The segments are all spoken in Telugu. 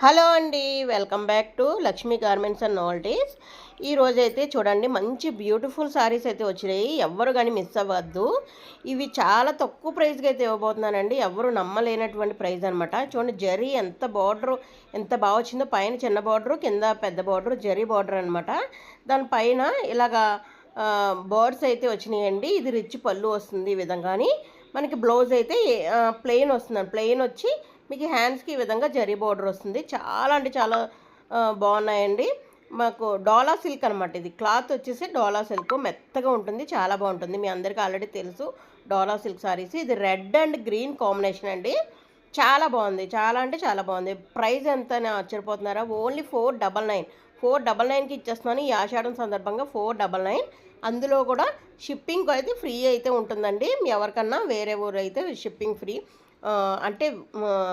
హలో అండి, welcome back to Lakshmi garments and novelties. ఈరోజైతే చూడండి మంచి బ్యూటిఫుల్ శారీస్ అయితే వచ్చినాయి. ఎవ్వరు కానీ మిస్ అవ్వద్దు. ఇవి చాలా తక్కువ ప్రైస్కి అయితే ఇవ్వబోతున్నానండి. ఎవరు నమ్మలేనటువంటి ప్రైస్ అనమాట. చూడండి జరీ ఎంత బార్డర్ ఎంత బాగా వచ్చిందో. పైన చిన్న బార్డరు, కింద పెద్ద బార్డరు, జరీ బార్డర్ అనమాట. దానిపైన ఇలాగా బర్డ్స్ అయితే వచ్చినాయండి. ఇది రిచ్ పళ్ళు వస్తుంది ఈ విధంగాని. మనకి బ్లౌజ్ అయితే ప్లెయిన్ వస్తుంది. ప్లెయిన్ వచ్చి మీకు హ్యాండ్స్కి ఈ విధంగా జరీ బోర్డర్ వస్తుంది. చాలా అంటే చాలా బాగున్నాయండి. మాకు డోలా సిల్క్ అనమాట. ఇది క్లాత్ వచ్చేసి డోలా సిల్క్, మెత్తగా ఉంటుంది, చాలా బాగుంటుంది. మీ అందరికీ ఆల్రెడీ తెలుసు డోలా సిల్క్ సారీస్. ఇది రెడ్ అండ్ గ్రీన్ కాంబినేషన్ అండి. చాలా బాగుంది, చాలా అంటే చాలా బాగుంది. ప్రైస్ ఎంత అని ఆశ్చర్యపోతున్నారా? ఓన్లీ 499. 499కి ఇచ్చేస్తున్నాను ఈ ఆషాఢం సందర్భంగా. 499. అందులో కూడా షిప్పింగ్ అయితే ఫ్రీ అయితే ఉంటుందండి. ఎవరికన్నా వేరే ఊరు అయితే షిప్పింగ్ ఫ్రీ, అంటే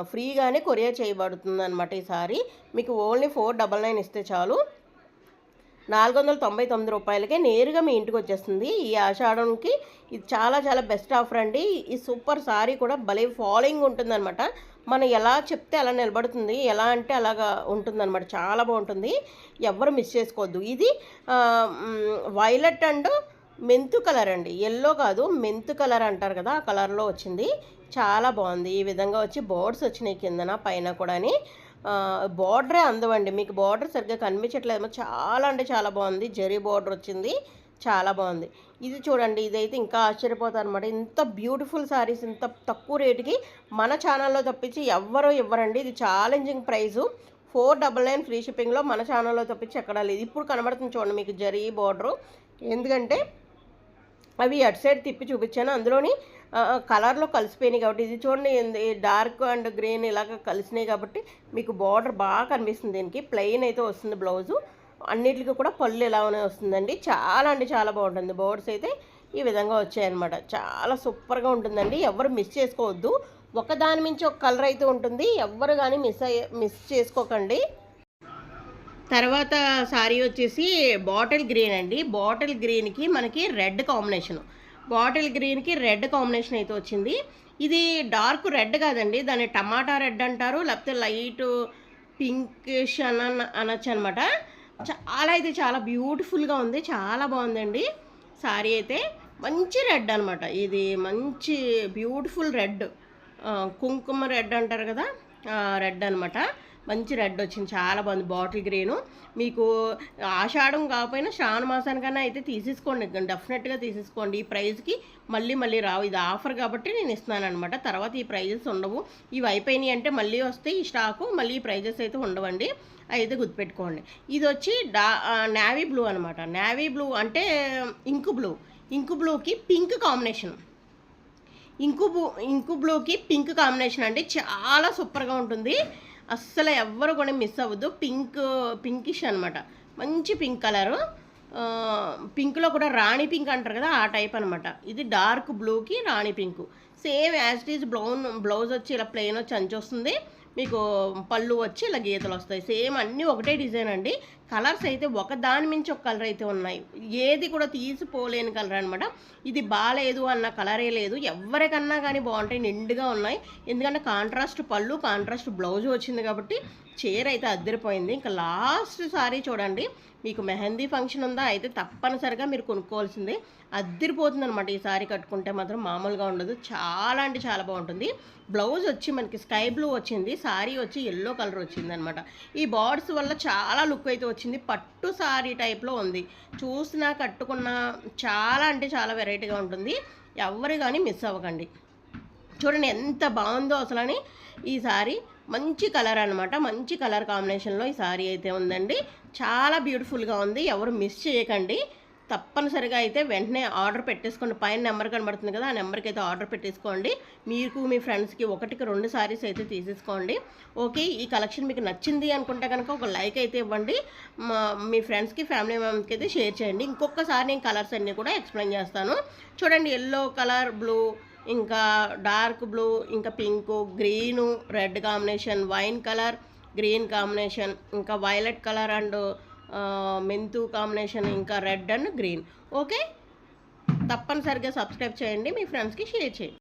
ఫ్రీగానే కొరియర్ చేయబడుతుంది అనమాట. ఈసారి మీకు ఓన్లీ 499 ఇస్తే చాలు. 499 రూపాయలకే నేరుగా మీ ఇంటికి వచ్చేస్తుంది. ఈ ఆషాఢంకి ఇది చాలా చాలా బెస్ట్ ఆఫర్ అండి. ఈ సూపర్ సారీ కూడా భలే ఫాలోయింగ్ ఉంటుందన్నమాట. మనం ఎలా చెప్తే అలా నిలబడుతుంది, ఎలా అంటే అలాగా ఉంటుందన్నమాట. చాలా బాగుంటుంది, ఎవరు మిస్ చేసుకోవద్దు. ఇది వైలెట్ అండ్ మెంతు కలర్ అండి, ఎల్లో కాదు మెంతు కలర్ అంటారు కదా, ఆ కలర్లో వచ్చింది. చాలా బాగుంది. ఈ విధంగా వచ్చి బోర్డ్స్ వచ్చినాయి కిందన పైన కూడాని. బార్డరే అందమండి. మీకు బార్డర్ సరిగ్గా కనిపించట్లేదు, చాలా అంటే చాలా బాగుంది. జరీ బార్డర్ వచ్చింది, చాలా బాగుంది. ఇది చూడండి, ఇదైతే ఇంకా ఆశ్చర్యపోతారు అనమాట. ఇంత బ్యూటిఫుల్ శారీస్ ఇంత తక్కువ రేటుకి మన ఛానల్లో తప్పించి ఎవ్వరూ ఇవ్వరండి. ఇది ఛాలెంజింగ్ ప్రైజు. 499 ఫ్రీ షిప్పింగ్లో మన ఛానల్లో తప్పించి ఎక్కడా లేదు. ఇప్పుడు కనబడుతుంది చూడండి మీకు జరీ బార్డరు. ఎందుకంటే అవి అటు సైడ్ తిప్పి చూపించాను, అందులోని కలర్లో కలిసిపోయినాయి కాబట్టి. ఇది చూడండి డార్క్ అండ్ గ్రీన్ ఇలాగ కలిసినాయి కాబట్టి మీకు బార్డర్ బాగా కనిపిస్తుంది. దీనికి ప్లెయిన్ అయితే వస్తుంది బ్లౌజు. అన్నిటికీ కూడా పళ్ళు ఇలానే వస్తుందండి. చాలా అంటే చాలా బాగుంటుంది. బోర్డ్స్ అయితే ఈ విధంగా వచ్చాయన్నమాట. చాలా సూపర్గా ఉంటుందండి. ఎవరు మిస్ చేసుకోవద్దు. ఒకదాని మించి ఒక కలర్ అయితే ఉంటుంది. ఎవరు కానీ మిస్ చేసుకోకండి. తర్వాత శారీ వచ్చేసి బాటిల్ గ్రీన్ అండి. బాటిల్ గ్రీన్కి మనకి రెడ్ కాంబినేషన్, బాటిల్ గ్రీన్కి రెడ్ కాంబినేషన్ అయితే వచ్చింది. ఇది డార్క్ రెడ్ కాదండి, దాన్ని టమాటా రెడ్ అంటారు, లేకపోతే లైట్ పింకిష్ అనొచ్చు అనమాట. చాలా అయితే చాలా బ్యూటిఫుల్గా ఉంది, చాలా బాగుందండి శారీ అయితే. మంచి రెడ్ అనమాట. ఇది మంచి బ్యూటిఫుల్ రెడ్, కుంకుమ రెడ్ అంటారు కదా, రెడ్ అనమాట. మంచి రెడ్ వచ్చింది, చాలా బాగుంది. బాటిల్ గ్రీను మీకు ఆషాఢం కాకపోయినా శ్రావణ మాసానికన్నా అయితే తీసేసుకోండి, డెఫినెట్గా తీసేసుకోండి. ఈ ప్రైస్కి మళ్ళీ మళ్ళీ రావు. ఇది ఆఫర్ కాబట్టి నేను ఇస్తున్నాను అనమాట. తర్వాత ఈ ప్రైజెస్ ఉండవు. ఇవి అయిపోయినాయి అంటే మళ్ళీ వస్తాయి ఈ స్టాకు, మళ్ళీ ఈ ప్రైజెస్ అయితే ఉండవండి. అయితే గుర్తుపెట్టుకోండి. ఇది వచ్చి నేవీ బ్లూ అనమాట. నేవీ బ్లూ అంటే ఇంకు బ్లూకి పింక్ కాంబినేషన్. ఇంకు బ్లూకి పింక్ కాంబినేషన్ అండి. చాలా సూపర్గా ఉంటుంది. అస్సలు ఎవ్వరు కూడా మిస్ అవ్వద్దు. పింకిష్ అనమాట, మంచి పింక్ కలరు. పింక్లో కూడా రాణి పింక్ అంటారు కదా, ఆ టైప్ అనమాట. ఇది డార్క్ బ్లూకి rani pink. Same as it is blouse వచ్చి ఇలా ప్లెయిన్ వచ్చి అంచు వస్తుంది. మీకు పళ్ళు వచ్చి ఇలా గీతలు వస్తాయి. సేమ్ అన్నీ ఒకటే డిజైన్ అండి. కలర్స్ అయితే ఒక దాని మించి ఒక కలర్ అయితే ఉన్నాయి. ఏది కూడా తీసిపోలేని కలర్ అనమాట. ఇది బాగాలేదు అన్న కలరే లేదు. ఎవరికన్నా కానీ బాగుంటాయి, నిండుగా ఉన్నాయి. ఎందుకంటే కాంట్రాస్ట్ పళ్ళు, కాంట్రాస్ట్ బ్లౌజ్ వచ్చింది కాబట్టి చీర అయితే అద్దరిపోయింది. ఇంకా లాస్ట్ సారీ చూడండి. మీకు మెహందీ ఫంక్షన్ ఉందా అయితే తప్పనిసరిగా మీరు కొనుక్కోవాల్సిందే. అద్దరిపోతుంది అనమాట. ఈ సారీ కట్టుకుంటే మాత్రం మామూలుగా ఉండదు. చాలా అంటే చాలా బాగుంటుంది. బ్లౌజ్ వచ్చి మనకి స్కై బ్లూ వచ్చింది, సారీ వచ్చి ఎల్లో కలర్ వచ్చింది అనమాట. ఈ బార్డ్స్ వల్ల చాలా లుక్ అయితే వచ్చింది. పట్టు సారీ టైప్లో ఉంది. చూసినా కట్టుకున్నా చాలా అంటే చాలా వెరైటీగా ఉంటుంది. ఎవరు కానీ మిస్ అవ్వకండి. చూడండి ఎంత బాగుందో అసలని. ఈ సారీ మంచి కలర్ అనమాట. మంచి కలర్ కాంబినేషన్లో ఈ సారీ అయితే ఉందండి. చాలా బ్యూటిఫుల్గా ఉంది. ఎవరు మిస్ చేయకండి. తప్పనిసరిగా అయితే వెంటనే ఆర్డర్ పెట్టేసుకోండి. పైన నెంబర్ కనబడుతుంది కదా, ఆ నెంబర్కి అయితే ఆర్డర్ పెట్టేసుకోండి. మీకు మీ ఫ్రెండ్స్కి 1-2 సారీస్ అయితే తీసేసుకోండి. ఓకే, ఈ కలెక్షన్ మీకు నచ్చింది అనుకుంటే కనుక ఒక లైక్ అయితే ఇవ్వండి. మీ ఫ్రెండ్స్కి, ఫ్యామిలీ మెంబర్స్కి అయితే షేర్ చేయండి. ఇంకొకసారి నేను కలర్స్ అన్నీ కూడా ఎక్స్ప్లెయిన్ చేస్తాను. చూడండి, ఎల్లో కలర్, బ్లూ, ఇంకా డార్క్ బ్లూ, ఇంకా pink, green, red combination, wine colour, green combination, ఇంకా వైలెట్ కలర్ అండ్ మెంతు కాంబినేషన్, ఇంకా రెడ్ అండ్ గ్రీన్. ఓకే, తప్పనిసరిగా సబ్స్క్రైబ్ చేయండి, మీ ఫ్రెండ్స్కి షేర్ చేయండి.